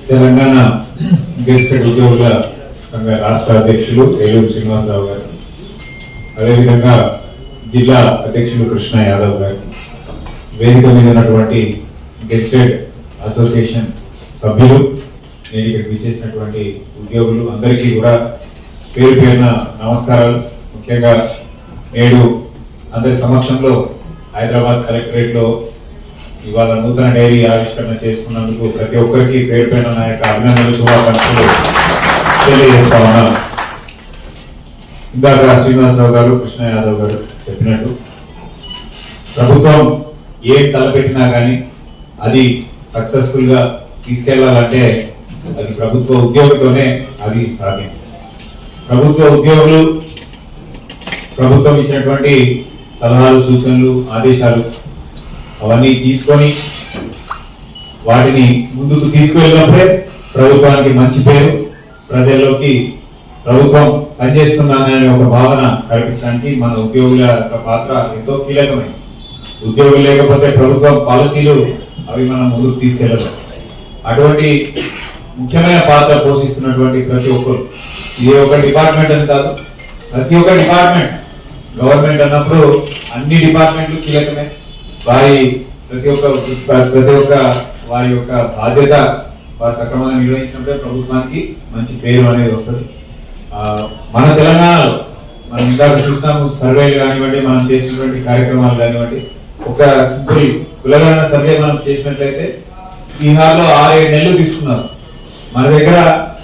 Telangana gazetted ఉద్యోగుల సంఘ రాష్ట్ర అధ్యక్షులు ఏలూరు శ్రీనివాసరావు గారు, అదేవిధంగా జిల్లా అధ్యక్షులు కృష్ణ యాదవ్ గారు, వేదిక మీద ఉన్నటువంటి గెజిటెడ్ అసోసియేషన్ సభ్యులు, నేను ఇక్కడికి విచ్చేసినటువంటి ఉద్యోగులు అందరికీ కూడా పేరు పేరున నమస్కారాలు. ముఖ్యంగా నేడు అందరి సమక్షంలో హైదరాబాద్ కలెక్టరేట్ లో ఇవాళ నూతన డైరీ ఆవిష్కరణ చేసుకున్నందుకు ప్రతి ఒక్కరికి పేరు పైన నా యొక్క అభినందనలు, శుభాకాంక్షలు తెలియజేస్తా ఉన్నాను. ఇందాక శ్రీనివాసరావు గారు, కృష్ణ యాదవ్ గారు చెప్పినట్టు ప్రభుత్వం ఏం తలపెట్టినా కానీ అది సక్సెస్ఫుల్ గా తీసుకెళ్లాలంటే అది ప్రభుత్వ ఉద్యోగితోనే అది సాధ్యం. ప్రభుత్వ ఉద్యోగులు ప్రభుత్వం ఇచ్చినటువంటి సలహాలు, సూచనలు, ఆదేశాలు అవన్నీ తీసుకొని వాటిని ముందుకు తీసుకువెళ్ళినప్పుడే ప్రభుత్వానికి మంచి పేరు, ప్రజల్లోకి ప్రభుత్వం పనిచేస్తున్నాననే ఒక భావన కల్పించడానికి మన ఉద్యోగుల యొక్క పాత్ర ఎంతో కీలకమైనది. ఉద్యోగులు లేకపోతే ప్రభుత్వం పాలసీలు అవి మనం ముందుకు తీసుకెళ్ళడం. అటువంటి ముఖ్యమైన పాత్ర పోషిస్తున్నటువంటి ప్రతి ఒక్కరు, ఇది ఒక డిపార్ట్మెంట్ అని కాదు, ప్రతి ఒక్క డిపార్ట్మెంట్, గవర్నమెంట్ అన్నప్పుడు అన్ని డిపార్ట్మెంట్లు కీలకమే. వారి ప్రతి ఒక్క వారి యొక్క బాధ్యత వారు సక్రమంగా నిర్వహించినప్పుడే ప్రభుత్వానికి మంచి పేరు అనేది వస్తుంది. మన తెలంగాణలో మనం ఇందాక చూసినాము, సర్వేలు కానివ్వండి, మనం చేసినటువంటి కార్యక్రమాలు కానివ్వండి, ఒక సింపుల్ కులగణన సర్వే మనం చేసినట్లయితే బీహార్లో 6-7 నెలలు తీసుకున్నారు. మన దగ్గర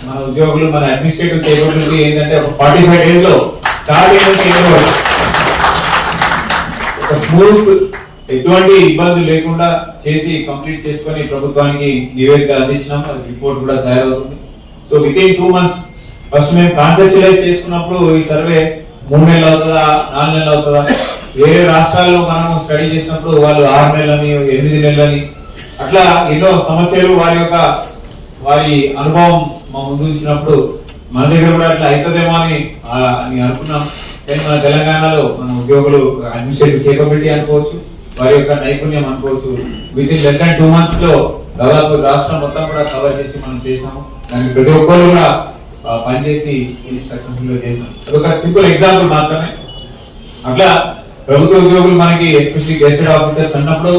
మన ఉద్యోగులు, మన అడ్మినిస్ట్రేటివ్ కేపబిలిటీ ఏంటంటే ఒక 45 days లో స్టార్టింగ్ నుంచి ఒక స్మూత్, ఎటువంటి ఇబ్బందులు లేకుండా చేసి కంప్లీట్ చేసుకొని ప్రభుత్వానికి నివేదిక అందించినాం. అది రిపోర్ట్ కూడా తయారవుతుంది. So with in 2 months first మేము కాన్సెప్చువలైజ్ చేసుకున్నప్పుడు ఈ సర్వే 3 నెలలు అవుతుందా, 4 నెలలు అవుతుందా, వేరే రాష్ట్రాల్లో మనం స్టడీ చేసినప్పుడు వాళ్ళు 6 నెలలని, 8 నెలలని, అట్లా ఎన్నో సమస్యలు వారి అనుభవం మా ముందు ఉంచినప్పుడు మన దగ్గర కూడా అట్లా అవుతుందేమో అని అనుకున్నాం. కానీ మన తెలంగాణలో మన ఉద్యోగులు అడ్మినిస్ట్రేటివ్ కేపబిలిటీ అనుకోవచ్చు, వారి యొక్క నైపుణ్యం అనుకోవచ్చు, with in less than 2 months లో దాదాపు రాష్ట్రం మొత్తం కూడా కవర్ చేసి మనం చేసాము. దానికి ప్రతి ఒక్కరు కూడా పనిచేసి సక్సెస్ఫుల్ గా చేసాం. అదొక సింపుల్ ఎగ్జాంపుల్ మాత్రమే. అట్లా ప్రభుత్వ ఉద్యోగులు మనకి ఎస్పెషల్లీ గెస్టెడ్ ఆఫీసర్స్ అన్నప్పుడు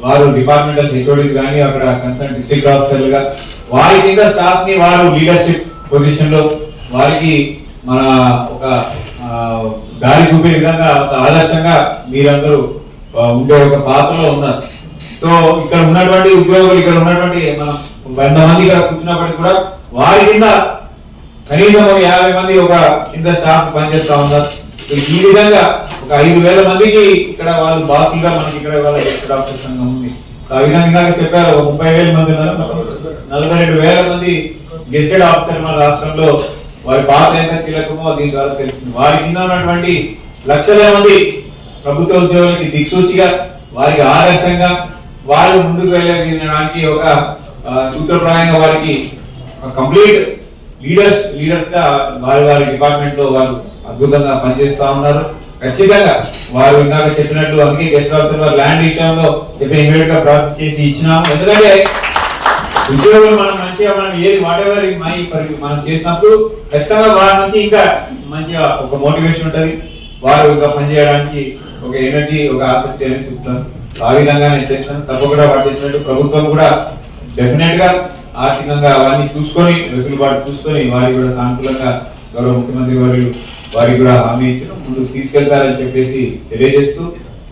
వారు డిపార్ట్మెంటల్ హెచ్ఓడీస్ కానీ, అక్కడ కన్సర్న్ డిస్ట్రిక్ట్ ఆఫీసర్లుగా వారి కింద స్టాఫ్ ని వారు లీడర్షిప్ పొజిషన్ లో వారికి మన ఒక దారి చూపే విధంగా, ఒక ఆదర్శంగా మీరందరూ ఉండే ఒక పాత్రలో ఉన్నారు. సో ఇక్కడ ఉన్నటువంటి ఉద్యోగులు, ఇక్కడ ఉన్నటువంటి మనం 100 మంది ఇక్కడ కూర్చున్నప్పటికీ కూడా వారి కింద కనీసం ఒక 50 మంది ఒక కింద స్టాఫ్ పనిచేస్తా ఉన్నారు. ఈ విధంగా ఒక 5,000 మందికి ఇక్కడ వాళ్ళు బాసులుగా మనకి ఇక్కడ వాళ్ళ గెస్టెడ్ ఆఫీసర్ సంఘం ఉంది. ఆ విధంగా చెప్పారు, 30,000 మంది ఉన్నారు, 42,000 మంది గెస్టెడ్ ఆఫీసర్ మన రాష్ట్రంలో. వారి పాత్ర ఎంత కీలకమో దీని ద్వారా తెలుస్తుంది. వారి కింద ఉన్నటువంటి లక్షల మంది ప్రభుత్వ ఉద్యోగులకి దిక్సూచిగా, వారికి ఆదర్శంగా, వాళ్ళు ముందుకు వెళ్ళడానికి ఒక సూత్రప్రాయంగా వారికి కంప్లీట్ లీడర్స్ గా వారి డిపార్ట్మెంట్ లో వారు అద్భుతంగా పనిచేస్తా ఉన్నారు. ఖచ్చితంగా వారు ఇందాక చెప్పినట్టు అందుకే గెస్ట్ ఆఫీసర్ ల్యాండ్ విషయంలో ఇమీడియట్ గా ప్రాసెస్ చేసి ఇచ్చినాము. ఎందుకంటే ఉద్యోగులు మనం మంచిగా ఏది వాటెవర్ మనం చేసినప్పుడు ఖచ్చితంగా వారి నుంచి ఇంకా మంచిగా ఒక మోటివేషన్ ఉంటది, వారు ఇంకా పనిచేయడానికి ఒక ఎనర్జీ, ఒక ఆసక్తి అనేది చూపుతారు. ఆ విధంగా నేను చేస్తాను. తప్పకుండా వారు చేసినట్టు ప్రభుత్వం కూడా డెఫినెట్ గా ఆర్థికంగా అవన్నీ చూసుకొని, వెసులుబాటు చూసుకొని వారికి కూడా సానుకూలంగా గౌరవ ముఖ్యమంత్రి వారికి కూడా హామీ ఇచ్చిన ముందుకు తీసుకెళ్తారని చెప్పేసి తెలియజేస్తూ,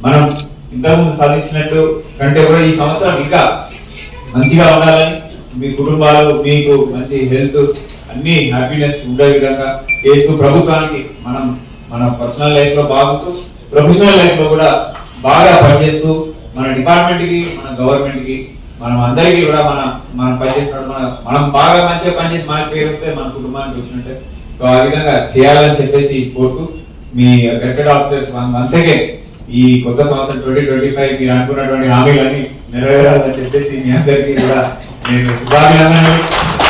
మనం ఇంతకుముందు సాధించినట్టు కంటే కూడా ఈ సంవత్సరం ఇంకా మంచిగా ఉండాలని, మీ కుటుంబాలు మీకు మంచి హెల్త్, అన్ని హ్యాపీనెస్ ఉండే విధంగా చేస్తూ ప్రభుత్వానికి మన పర్సనల్ లైఫ్ లో బాగుతూ, ప్రొఫెషనల్ లైఫ్ లో కూడా బాగా పనిచేస్తూ, మన డిపార్ట్మెంట్ కి, మన గవర్నమెంట్ కి, మనం అందరికీ కూడా మనం పనిచేసినట్టు మనం బాగా మంచిగా పనిచేసి మనకి పేరు వస్తే మన కుటుంబానికి వచ్చినట్టే. సో ఆ విధంగా చేయాలని చెప్పేసి కోరుతూ, మీ గెస్టెడ్ ఆఫీసర్స్ వన్స్ అగైన్ ఈ కొత్త సంవత్సరం 2025 మీరు అనుకున్నటువంటి హామీలన్నీ నెరవేరాలని చెప్పేసి మీ అందరికీ కూడా నేను శుభాభినందనలు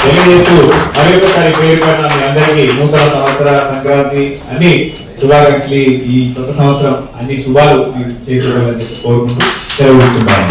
తెలియజేస్తూ, మరొకసారి పేరు పడిన మీ అందరికీ నూతన సంవత్సర, సంక్రాంతి అన్ని శుభాకాంక్షలు. ఈ కొత్త సంవత్సరం అన్ని శుభాలు మీరు చేకూరాలని కోరుకుంటూ సెలవు తీసుకుంటాను.